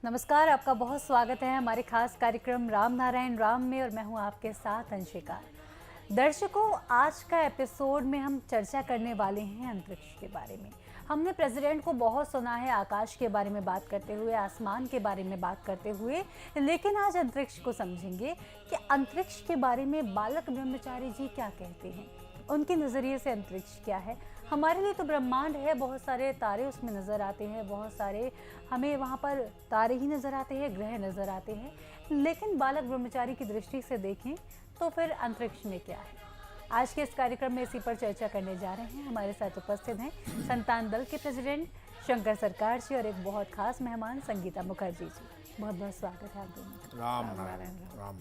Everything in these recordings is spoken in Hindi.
नमस्कार, आपका बहुत स्वागत है हमारे खास कार्यक्रम राम नारायण राम में और मैं हूं आपके साथ अंशिका। दर्शकों, आज का एपिसोड में हम चर्चा करने वाले हैं अंतरिक्ष के बारे में। हमने प्रेसिडेंट को बहुत सुना है आकाश के बारे में बात करते हुए, आसमान के बारे में बात करते हुए, लेकिन आज अंतरिक्ष को समझेंगे कि अंतरिक्ष के बारे में बालक ब्रह्मचारी जी क्या कहते हैं, उनके नज़रिए से अंतरिक्ष क्या है। हमारे लिए तो ब्रह्मांड है, बहुत सारे तारे उसमें नज़र आते हैं, बहुत सारे हमें वहाँ पर तारे ही नज़र आते हैं, ग्रह नज़र आते हैं, लेकिन बालक ब्रह्मचारी की दृष्टि से देखें तो फिर अंतरिक्ष में क्या है। आज के इस कार्यक्रम में इसी पर चर्चा करने जा रहे हैं। हमारे साथ उपस्थित हैं संतान दल के प्रेसिडेंट शंकर सरकार जी और एक बहुत खास मेहमान संगीता मुखर्जी जी। बहुत बहुत स्वागत है आप दोनों। राम नारायण राम।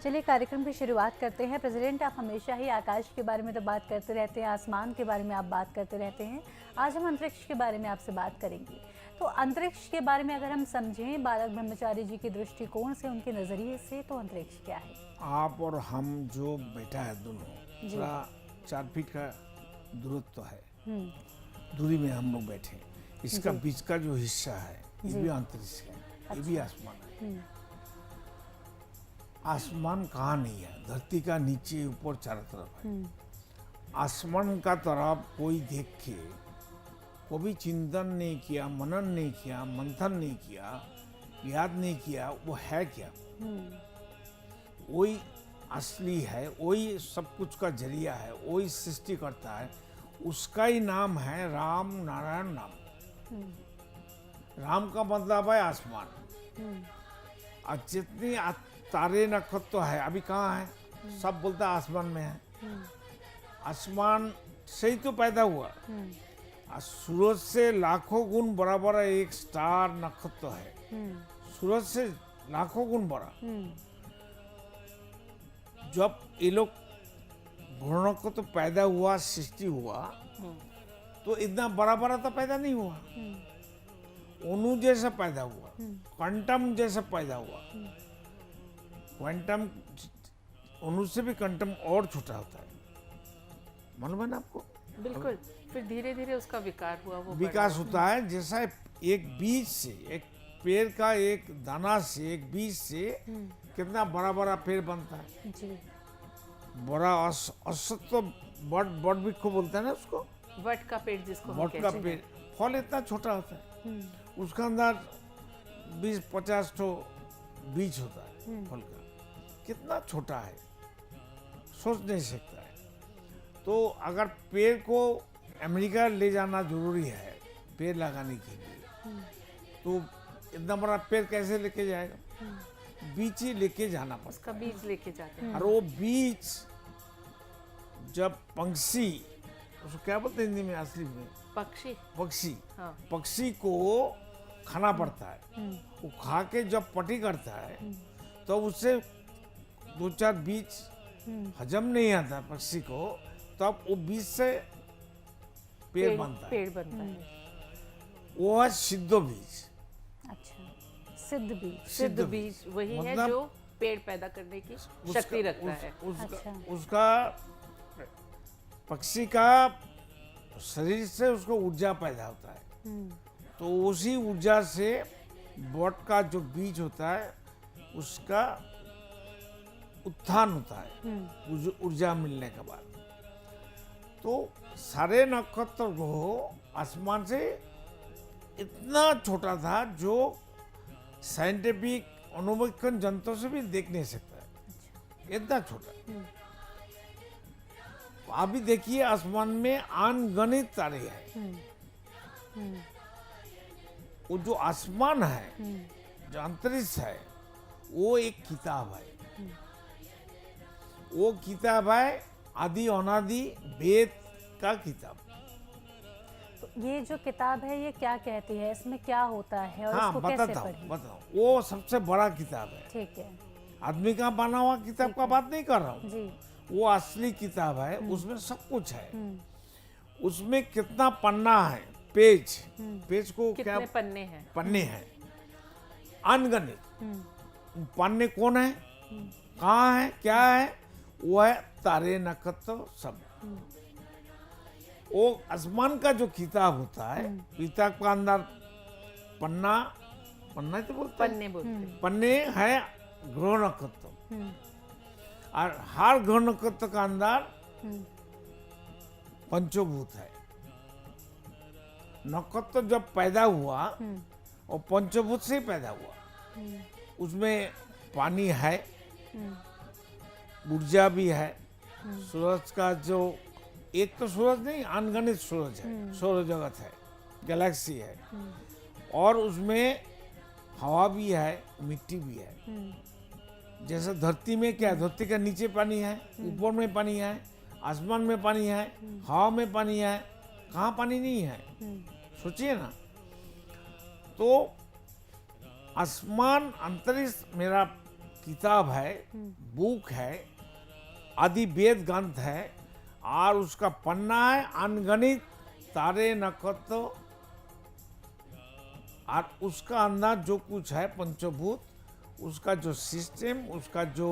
चलिए कार्यक्रम की शुरुआत करते हैं। प्रेसिडेंट, आप हमेशा ही आकाश के बारे में तो बात करते रहते हैं, आसमान के बारे में आप बात करते रहते हैं। आज हम अंतरिक्ष के बारे में आपसे बात करेंगे। तो अंतरिक्ष के बारे में अगर हम समझें बालक ब्रह्मचारी जी के दृष्टिकोण से, उनके नज़रिए से, तो अंतरिक्ष क्या है? आप और हम जो बैठा है दोनों थोड़ा 4 फीट का दूरत्व है, दूरी में हम लोग बैठे हैं। इसका बीच का जो हिस्सा है ये भी अंतरिक्ष है, ये भी आसमान है। आसमान कहाँ नहीं है, धरती का नीचे ऊपर चारों तरफ है। आसमान का तरफ कोई देख के कभी चिंतन नहीं किया, मनन नहीं किया, मंथन नहीं किया, याद नहीं किया वो है क्या। वही असली है, वही सब कुछ का जरिया है, वही सृष्टि करता है। उसका ही नाम है राम नारायण नाम। राम का मतलब है आसमान। और जितनी तारे नक्षत्र है अभी कहाँ है, सब बोलता है आसमान में है। आसमान से ही तो पैदा हुआ। और सूरज से लाखों गुण बराबर एक स्टार नक्षत्र है, सूरज से लाखों गुण बड़ा। जब ये लोग भ्रूणों को तो पैदा हुआ, सृष्टि हुआ, तो इतना बड़ा बड़ा तो पैदा नहीं हुआ। अणु जैसा पैदा हुआ, क्वांटम जैसा पैदा हुआ। क्वांटम अणु से भी क्वांटम और छोटा होता है, मालूम है ना आपको? बिल्कुल। फिर धीरे धीरे उसका विकार हुआ, वो विकास होता है। जैसा एक बीज से, एक पेड़ का एक दाना से, एक बीज से कितना बड़ा बड़ा पेड़ बनता है जी। बड़ा असत्व बड़ वृक्ष को बोलते हैं ना उसको, वट का पेड़ जिसको हम वट का कहते हैं। पेड़। फल इतना छोटा होता है, उसका अंदर 20-50 ठो बीज होता है फल का। कितना छोटा है, सोच नहीं सकता है। तो अगर पेड़ को अमेरिका ले जाना जरूरी है पेड़ लगाने के लिए, तो इतना बड़ा पेड़ कैसे लेके जाएगा? बीज ही लेके जाना पड़ता उसका है। बीज लेके जाते हैं। और वो बीज जब पंछी, उसको क्या बोलते हैं हिंदी में असली में? पक्षी। पक्षी। हाँ। पक्षी को खाना पड़ता है। वो खा के जब पटी करता है तो उससे 2-4 बीज हजम नहीं आता पक्षी को, तब वो बीज से पेड़ बनता है। पेड़ बनता है। वो है सिद्ध बीज। अच्छा, सिद्ध बीज। सिद्ध बीज वही है मतलब जो पेड़ पैदा करने की शक्ति रखता है। अच्छा। उसका पक्षी का शरीर से उसको ऊर्जा पैदा होता है। तो उसी ऊर्जा से बॉट का जो बीज होता है उसका उत्थान होता है ऊर्जा मिलने के बाद। तो सारे नक्षत्र को आसमान से इतना छोटा था जो साइंटिफिक अनुवीक्षण यंत्रों से भी देख नहीं सकता है, इतना छोटा। अभी देखिए आसमान में अनगिनत तारे हैं। वो जो आसमान है, जो अंतरिक्ष है, वो एक किताब है। वो किताब है आदि अनादि वेद का किताब। तो ये जो किताब है ये क्या कहती है, इसमें क्या होता है और हाँ, इसको कैसे बताता पढ़ें? हूँ। वो सबसे बड़ा किताब है। ठीक है आदमी का बना हुआ किताब का बात नहीं कर रहा हूँ। जी। वो असली किताब है, उसमें सब कुछ है। उसमें कितना पन्ना है, पेज को क्या कितने पन्ने हैं? पन्ने हैं, अनगिनत। पन्ने कौन है, कहाँ है, क्या है? वो है तारे नक्षत्र सब। वो आसमान का जो किताब होता है, किताब का अंदर पन्ना पन्ना ही तो बोलते हैं। पन्ने बोलते हैं। पन्ने है ग्रह नक्षत्र, और हर ग्रह नक्षत्र का अंदर पंचभूत है। नक्षत्र जब पैदा हुआ और पंचभूत से ही पैदा हुआ। उसमें पानी है, ऊर्जा भी है, सूरज का जो एक तो सूरज नहीं, अनगिनत सूरज है, सौर जगत है, गैलेक्सी है, और उसमें हवा भी है, मिट्टी भी है। जैसे धरती में क्या, धरती का नीचे पानी है, ऊपर में पानी है, आसमान में पानी है, हवा में पानी है, कहाँ पानी नहीं है? सोचिए ना। तो आसमान अंतरिक्ष मेरा किताब है, बुक है, आदि वेद ग्रंथ है, और उसका पन्ना है अनगिनत तारे नक्षत्र, और उसका अंदर जो कुछ है पंचभूत, उसका जो सिस्टम, उसका जो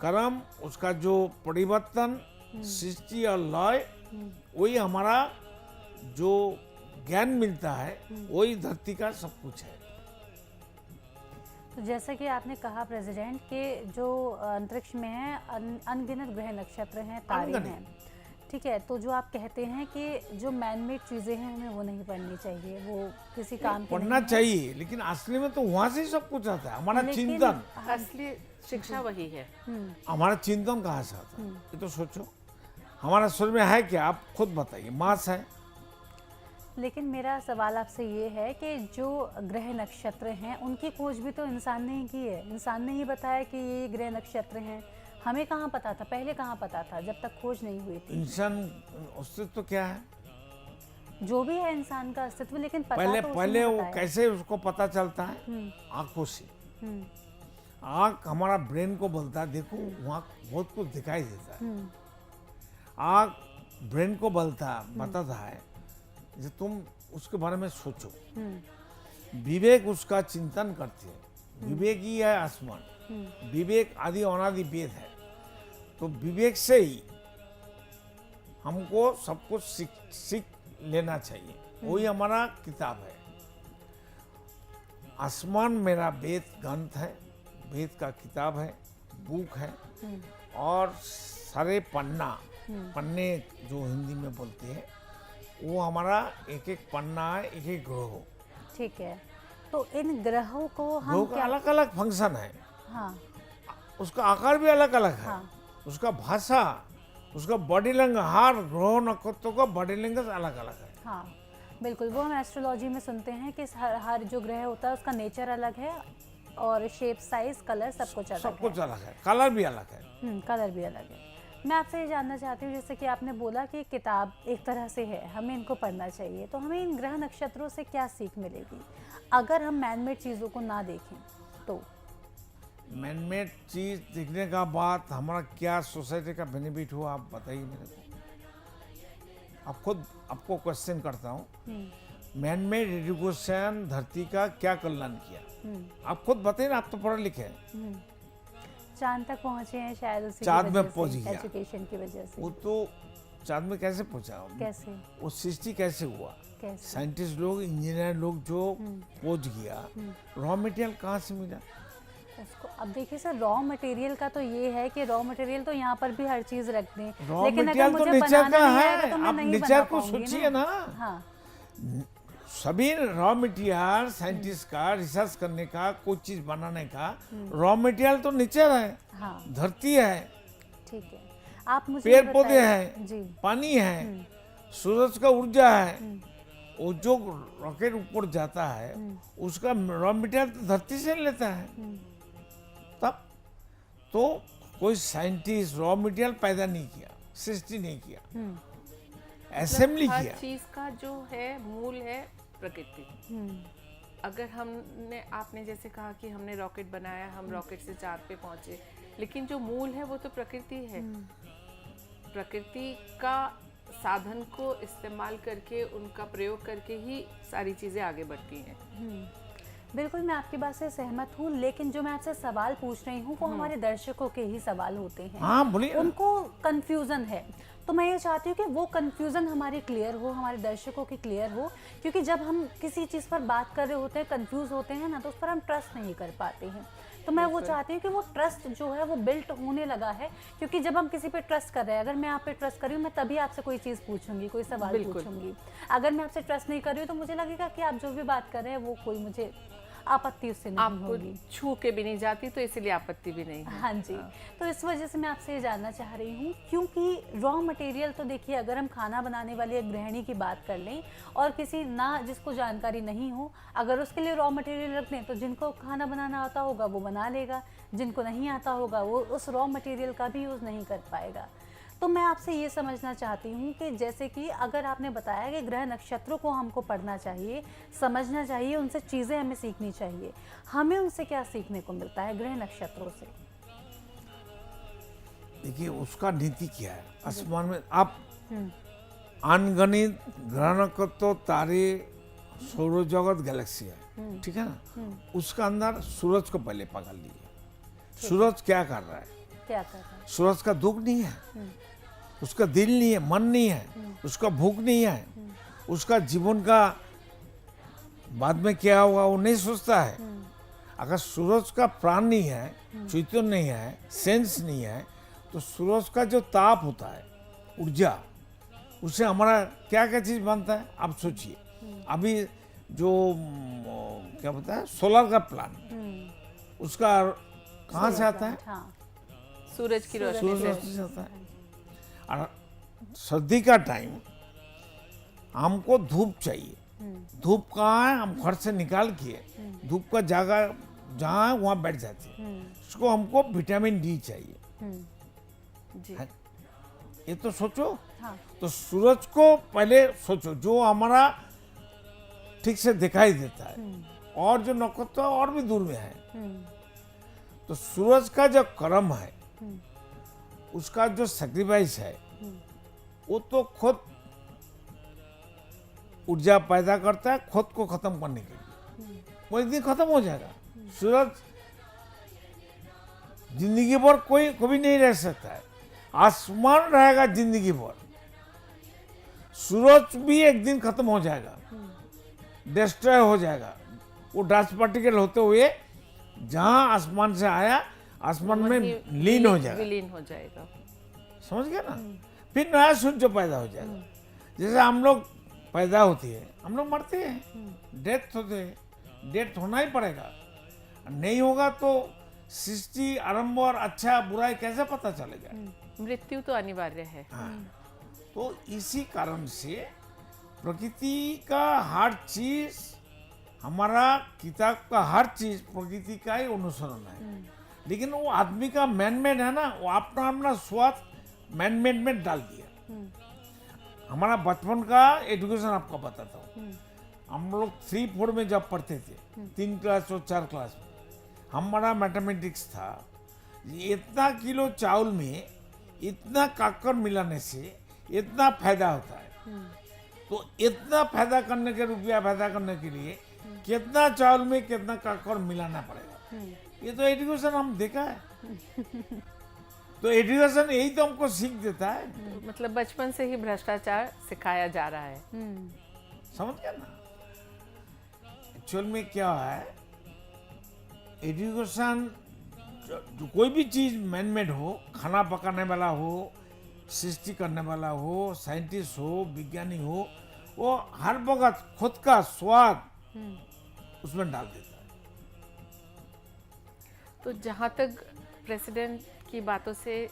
कर्म, उसका जो परिवर्तन, सृष्टि और लय, वही हमारा जो ज्ञान मिलता है, वही धरती का सब कुछ है। तो जैसा कि आपने कहा प्रेसिडेंट कि जो अंतरिक्ष में है अनगिनत ग्रह नक्षत्र हैं, तारे अनगिनत। हैं, ठीक है। तो जो आप कहते हैं कि जो मैनमेड चीज़ें हैं हमें वो नहीं पढ़नी चाहिए, वो किसी काम की पढ़ना नहीं चाहिए, लेकिन असली में तो वहां से ही सब कुछ आता है। हमारा लेकिन- चिंतन, असली शिक्षा वही है। हमारा चिंतन कहाँ से आता है? ये तो सोचो, हमारा शरीर में है क्या? आप खुद बताइए। मांस है, लेकिन मेरा सवाल आपसे ये है कि जो ग्रह नक्षत्र हैं उनकी खोज भी तो इंसान ने ही की है। इंसान ने ही बताया कि ये ग्रह नक्षत्र हैं। हमें कहाँ पता था, पहले कहाँ पता था जब तक खोज नहीं हुई थी? इंसान अस्तित्व तो क्या है? जो भी है इंसान का अस्तित्व, लेकिन पता पहले तो उसी पहले ने वो बताया। कैसे उसको पता चलता है? आंखों से। आंख हमारा ब्रेन को बोलता है, देखो वहाँ बहुत कुछ दिखाई देता है। आंख ब्रेन को बताता है जो तुम उसके बारे में सोचो। विवेक उसका चिंतन करते हैं। विवेक ही है आसमान। विवेक आदि अनादि वेद है। तो विवेक से ही हमको सब कुछ सीख लेना चाहिए। वही हमारा किताब है। आसमान मेरा वेद ग्रंथ है, वेद का किताब है, बुक है, और सारे पन्ने जो हिंदी में बोलते हैं, वो हमारा एक एक पन्ना है, एक एक ग्रह। ठीक है। तो इन ग्रहों को ग्रह हम का क्या? अलग अलग फंक्शन है, हाँ उसका आकार भी अलग अलग है, हाँ। उसका भाषा, उसका बॉडी लैंग्वेज, हर ग्रह नक्षत्रों का बॉडी लैंग्वेज अलग अलग है। हाँ बिल्कुल, वो हम एस्ट्रोलॉजी में सुनते हैं कि हर जो ग्रह होता है उसका नेचर अलग है और शेप, साइज, कलर सब कुछ अलग सब है। कुछ अलग है, कलर भी अलग है। कलर भी अलग है। मैं आपसे ये जानना चाहती हूँ, जैसे कि आपने बोला कि किताब एक तरह से है, हमें इनको पढ़ना चाहिए, तो हमें इन ग्रह नक्षत्रों से क्या सीख मिलेगी अगर हम मैनमेड चीज़ों को ना देखें तो? मैनमेड चीज देखने का बाद हमारा क्या सोसाइटी का बेनिफिट हुआ, आप बताइए मेरे को। आप खुद आपको क्वेश्चन करता हूँ, मैनमेड एजुकेशन धरती का क्या कल्याण किया? आप खुद बताइए ना, आप तो पढ़े लिखे हैं। चांद तक पहुंचे हैं शायद उसी चांद की में वजह पहुंच से, गया। एजुकेशन की वजह से। वो तो चांद में कैसे पहुंचा? कैसे वो सृष्टि कैसे हुआ? कैसे? साइंटिस्ट लोग, इंजीनियर लोग जो पहुंच गया, रॉ मटेरियल कहाँ से मिला? उसको अब देखिए सर, रॉ मटेरियल का तो ये है कि रॉ मटेरियल तो यहाँ पर भी हर चीज रख दें, रॉ लेकिन अगर मटेरियल तो मुझे नेचर बनाना का नहीं आएगा है। तो मैं आप नहीं नेचर बना को पाऊंगी सोचिए ना। हाँ सभी रॉ मटेरियल साइंटिस्ट का रिसर्च करने का, कोई चीज बनाने का रॉ मटेरियल तो नेचर है, हाँ धरती है, ठीक है। आप मुझे पेड़ ये पौधे बताइए- हैं, जी पानी है, सूरज का ऊर्जा है। वो जो रॉकेट ऊपर जाता है उसका रॉ मटेरियल तो धरती से लेता है। तब तो कोई साइंटिस्ट रॉ मटेरियल पैदा नहीं किया, सृष्टि नहीं किया, असेंबली हर किया। चीज का जो है मूल है प्रकृति। अगर हमने, आपने जैसे कहा कि हमने रॉकेट बनाया, हम रॉकेट से चांद पे पहुंचे, लेकिन जो मूल है वो तो प्रकृति है। प्रकृति का साधन को इस्तेमाल करके, उनका प्रयोग करके ही सारी चीजें आगे बढ़ती हैं। बिल्कुल, मैं आपकी बात से सहमत हूँ, लेकिन जो मैं आपसे सवाल पूछ रही हूँ वो हमारे दर्शकों के ही सवाल होते हैं। हाँ बोलिए ना। उनको कंफ्यूजन है, तो मैं ये चाहती हूँ कि वो कन्फ्यूज़न हमारी क्लियर हो, हमारे दर्शकों की क्लियर हो, क्योंकि जब हम किसी चीज़ पर बात कर रहे होते हैं, कंफ्यूज होते हैं ना, तो उस पर हम ट्रस्ट नहीं कर पाते हैं। तो मैं वो चाहती हूँ कि वो ट्रस्ट जो है वो बिल्ट होने लगा है, क्योंकि जब हम किसी पे ट्रस्ट कर रहे हैं, अगर मैं आप पे ट्रस्ट कर रही हूँ, मैं तभी आपसे कोई चीज़ पूछूंगी, कोई सवाल बिल्कुल। पूछूंगी। अगर मैं आपसे ट्रस्ट नहीं कर रही हूँ तो मुझे लगेगा कि आप जो भी बात कर रहे हैं वो कोई मुझे आपत्ति उससे नहीं आपको होगी। छू के भी नहीं जाती, तो इसीलिए आपत्ति भी नहीं है। हाँ जी, तो इस वजह से मैं आपसे ये जानना चाह रही हूँ, क्योंकि रॉ मटेरियल तो देखिए, अगर हम खाना बनाने वाली एक गृहिणी की बात कर लें और किसी ना जिसको जानकारी नहीं हो, अगर उसके लिए रॉ मटेरियल रख दें तो जिनको खाना बनाना आता होगा वो बना लेगा, जिनको नहीं आता होगा वो उस रॉ मटेरियल का भी यूज़ नहीं कर पाएगा। तो मैं आपसे ये समझना चाहती हूँ कि जैसे कि अगर आपने बताया कि ग्रह नक्षत्रों को हमको पढ़ना चाहिए, समझना चाहिए, उनसे चीज़ें हमें सीखनी चाहिए, हमें उनसे क्या सीखने को मिलता है ग्रह नक्षत्रों से? देखिए उसका नीति क्या है। आसमान में आप अनगणित ग्रह नक्षत्र, तारे, सौर जगत, गैलेक्सी है, ठीक है ना। उसका अंदर सूरज को पहले पकड़ लिए। सूरज क्या कर रहा है? क्या कर रहे हैं? सूरज का दुख नहीं है, उसका दिल नहीं है, मन नहीं है, उसका भूख नहीं है, उसका जीवन का बाद में क्या होगा वो नहीं सोचता है। अगर सूरज का प्राण नहीं है, चैतन्य नहीं है, सेंस नहीं है, तो सूरज का जो ताप होता है, ऊर्जा, उससे हमारा क्या क्या चीज बनता है आप सोचिए। अभी जो क्या बोलता है सोलर का प्लांट, उसका कहाँ से आता है? हाँ, सूरज की रोशनी सूरज से। रोशनी से आता है। और सर्दी का टाइम हमको धूप चाहिए। धूप कहाँ है? हम घर से निकाल के धूप का जगह जहाँ है वहाँ बैठ जाते हैं। उसको हमको विटामिन डी चाहिए। जी। है? ये तो सोचो। हाँ, तो सूरज को पहले सोचो, जो हमारा ठीक से दिखाई देता है, और जो नक्षत्र और भी दूर में है। तो सूरज का जो कर्म है, उसका जो सेक्रीफाइस है, वो तो खुद ऊर्जा पैदा करता है खुद को खत्म करने के लिए। वो एक दिन खत्म हो जाएगा। सूरज जिंदगी भर कोई कभी नहीं रह सकता है। आसमान रहेगा जिंदगी भर, सूरज भी एक दिन खत्म हो जाएगा, डिस्ट्रॉय हो जाएगा। वो डस्ट पार्टिकल होते हुए जहां आसमान से आया आसमान में वहीं लीन हो जाएगा। विलीन हो जाएगा। समझ गया ना। फिर नया सूर्य पैदा हो जाएगा। जैसे हम लोग पैदा होती है, हम लोग मरते हैं, डेथ होते हैं, डेथ होना ही पड़ेगा। नहीं होगा तो सृष्टि आरंभ और अच्छा बुराई कैसे पता चलेगा? मृत्यु तो अनिवार्य है। हाँ। तो इसी कारण से प्रकृति का हर चीज, हमारा किताब का हर चीज प्रकृति का ही अनुसरण है। लेकिन वो आदमी का मैनमेड है ना, वो अपना अपना स्वाद मैनमेड में डाल दिया। हमारा बचपन का एजुकेशन आपको बताता हूँ। हम लोग 3-4 में जब पढ़ते थे, 3 क्लास और 4 क्लास में, हमारा मैथमेटिक्स था। इतना किलो चावल में इतना काकर मिलाने से इतना फायदा होता है। तो इतना फायदा करने के, रुपया फायदा करने के लिए कितना चावल में कितना काकर मिलाना पड़ेगा। ये तो एजुकेशन हम देखा है। तो एजुकेशन यही तो हमको सीख देता है। मतलब बचपन से ही भ्रष्टाचार सिखाया जा रहा है। समझ गया ना। एक्चुअल में क्या है, एजुकेशन जो कोई भी चीज मैनमेड हो, खाना पकाने वाला हो, सृष्टि करने वाला हो, साइंटिस्ट हो, विज्ञानी हो, वो हर वक्त खुद का स्वाद उसमें डाल देता है। तो जहाँ तक प्रेसिडेंट की बातों से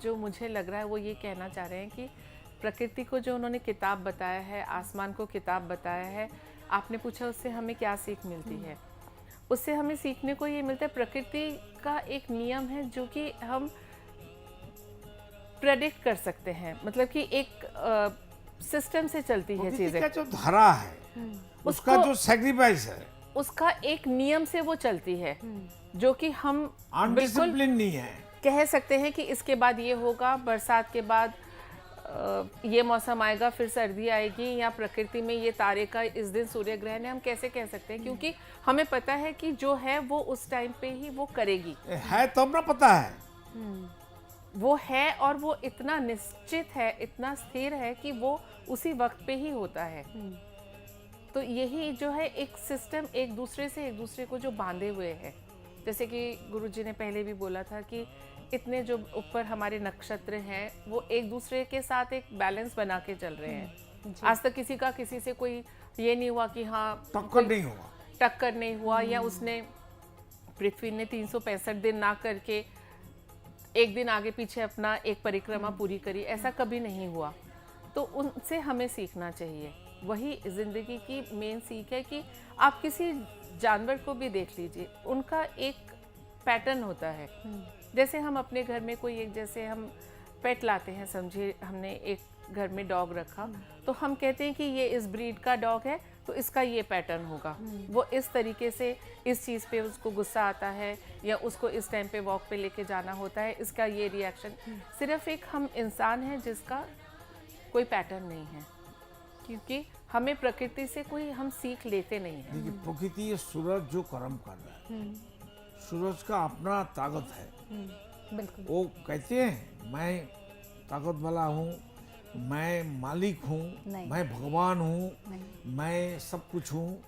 जो मुझे लग रहा है, वो ये कहना चाह रहे हैं कि प्रकृति को जो उन्होंने किताब बताया है, आसमान को किताब बताया है, आपने पूछा उससे हमें क्या सीख मिलती है। उससे हमें सीखने को ये मिलता है, प्रकृति का एक नियम है जो कि हम प्रेडिक्ट कर सकते हैं। मतलब कि एक सिस्टम से चलती है प्रकृति चीजें। का जो धारा है, उसका जो सैक्रिफाइस है, उसका एक नियम से वो चलती है, जो कि हम बिल्कुल अनडिसिप्लिन नहीं है। कह सकते हैं कि इसके बाद ये होगा, बरसात के बाद ये मौसम आएगा, फिर सर्दी आएगी, या प्रकृति में ये तारे का इस दिन सूर्य ग्रहण है, हम कैसे कह सकते हैं? क्योंकि हमें पता है कि जो है वो उस टाइम पे ही वो करेगी। है तब ना पता है। वो है और वो इतना निश्चित है, इतना स्थिर है कि वो उसी वक्त पे ही होता है। तो यही जो है एक सिस्टम एक दूसरे को जो बांधे हुए है, जैसे कि गुरुजी ने पहले भी बोला था कि इतने जो ऊपर हमारे नक्षत्र हैं वो एक दूसरे के साथ एक बैलेंस बना के चल रहे हैं। आज तक किसी से कोई ये नहीं हुआ कि हाँ टक्कर नहीं हुआ या उसने पृथ्वी ने 365 दिन ना करके एक दिन आगे पीछे अपना एक परिक्रमा पूरी करी, ऐसा कभी नहीं हुआ। तो उनसे हमें सीखना चाहिए। वही जिंदगी की मेन सीख है कि आप किसी जानवर को भी देख लीजिए, उनका एक पैटर्न होता है। जैसे हम अपने घर में कोई एक, जैसे हम पेट लाते हैं, समझिए हमने एक घर में डॉग रखा, तो हम कहते हैं कि ये इस ब्रीड का डॉग है तो इसका ये पैटर्न होगा। वो इस तरीके से इस चीज़ पे उसको गुस्सा आता है या उसको इस टाइम पे वॉक पे लेके जाना होता है, इसका ये रिएक्शन। सिर्फ एक हम इंसान हैं जिसका कोई पैटर्न नहीं है, क्योंकि हमें प्रकृति से कोई हम सीख लेते नहीं हैं। देखिए प्रकृति ये सूरज जो कर्म कर रहा है, सूरज का अपना ताकत है। बिल्कुल। वो कहते हैं मैं ताकत वाला हूँ, मैं मालिक हूँ, मैं भगवान हूँ, मैं सब कुछ हूँ,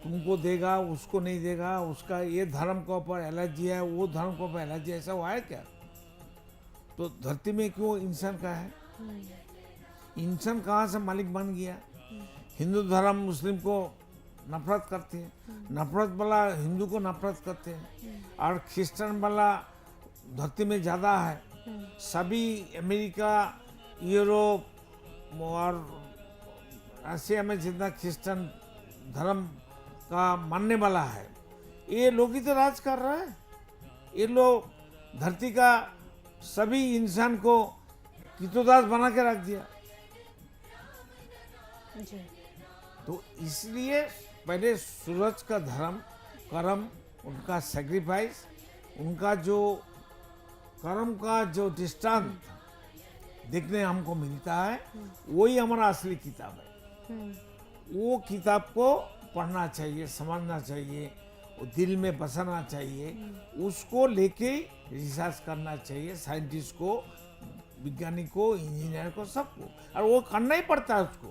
तुमको देगा उसको नहीं देगा, उसका ये धर्म के ऊपर एलर्जी है, वो धर्म के ऊपर एलर्जी है, ऐसा हुआ है क्या? तो धरती में क्यों इंसान का है? इंसान कहाँ से मालिक बन गया? हिंदू धर्म मुस्लिम को नफरत करते हैं, नफरत वाला हिंदू को नफरत करते हैं, और क्रिश्चियन वाला धरती में ज़्यादा है। सभी अमेरिका, यूरोप और रशिया में जितना क्रिश्चियन धर्म का मानने वाला है, ये लोग ही तो राज कर रहा है। ये लोग धरती का सभी इंसान को कितोदास बना के रख दिया। जी। तो इसलिए पहले सूरज का धर्म कर्म, उनका सेक्रीफाइस, उनका जो कर्म का जो दृष्टांत देखने हमको मिलता है, वही हमारा असली किताब है। वो किताब को पढ़ना चाहिए, समझना चाहिए, वो दिल में बसाना चाहिए, उसको लेके रिसर्च करना चाहिए, साइंटिस्ट को, विज्ञानिक को, इंजीनियर को, सबको। और वो करना ही पड़ता है उसको।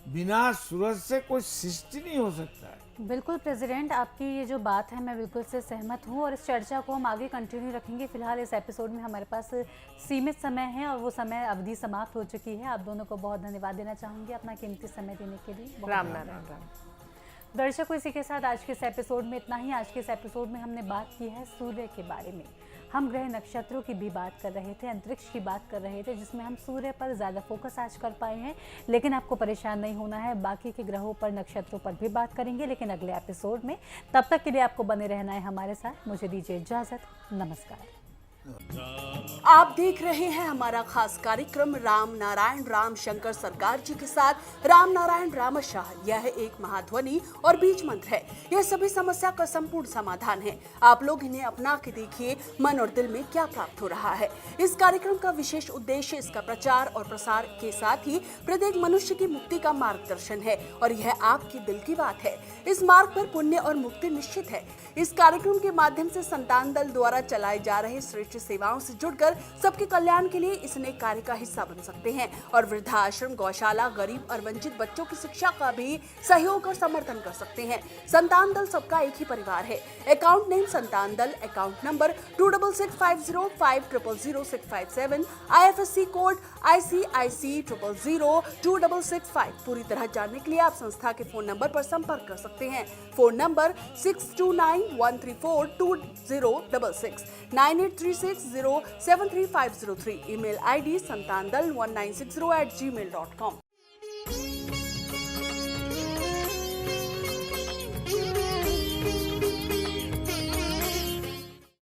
बिना सूरज से कोई सृष्टि नहीं हो सकता है। बिल्कुल प्रेसिडेंट, आपकी ये जो बात है मैं बिल्कुल से सहमत हूँ और इस चर्चा को हम आगे कंटिन्यू रखेंगे। फिलहाल इस एपिसोड में हमारे पास सीमित समय है और वो समय अवधि समाप्त हो चुकी है। आप दोनों को बहुत धन्यवाद देना चाहूँगी अपना कीमती समय देने के लिए। राम नारायण राम। दर्शकों, इसी के साथ आज के इस एपिसोड में इतना ही। आज के इस एपिसोड में हमने बात की है सूर्य के बारे में। हम ग्रह नक्षत्रों की भी बात कर रहे थे, अंतरिक्ष की बात कर रहे थे, जिसमें हम सूर्य पर ज़्यादा फोकस आज कर पाए हैं। लेकिन आपको परेशान नहीं होना है, बाकी के ग्रहों पर, नक्षत्रों पर भी बात करेंगे, लेकिन अगले एपिसोड में। तब तक के लिए आपको बने रहना है हमारे साथ। मुझे दीजिए इजाज़त। नमस्कार। आप देख रहे हैं हमारा खास कार्यक्रम राम नारायण राम शंकर सरकार जी के साथ राम नारायण रामशाह। यह एक महाध्वनि और बीज मंत्र है। यह सभी समस्या का संपूर्ण समाधान है। आप लोग इन्हें अपना के देखिए, मन और दिल में क्या प्राप्त हो रहा है। इस कार्यक्रम का विशेष उद्देश्य इसका प्रचार और प्रसार के साथ ही प्रत्येक मनुष्य की मुक्ति का मार्गदर्शन है और यह आपकी दिल की बात है। इस मार्ग पर पुण्य और मुक्ति निश्चित है। इस कार्यक्रम के माध्यम से संतान दल द्वारा चलाए जा रहे श्रेष्ठ सेवाओं से जुड़कर सबके कल्याण के लिए इस नए कार्य का हिस्सा बन सकते हैं और वृद्धाश्रम, गौशाला, गरीब और वंचित बच्चों की शिक्षा का भी सहयोग और समर्थन कर सकते हैं। संतान दल सबका एक ही परिवार है। अकाउंट नेम संतान दल, account number 266505000657, IFSC code ICIC 000265। पूरी तरह जानने के लिए आप संस्था के फोन नंबर पर संपर्क कर सकते हैं। Phone number 6291342066, 9836073503। Email ID santandal1960@gmail.com।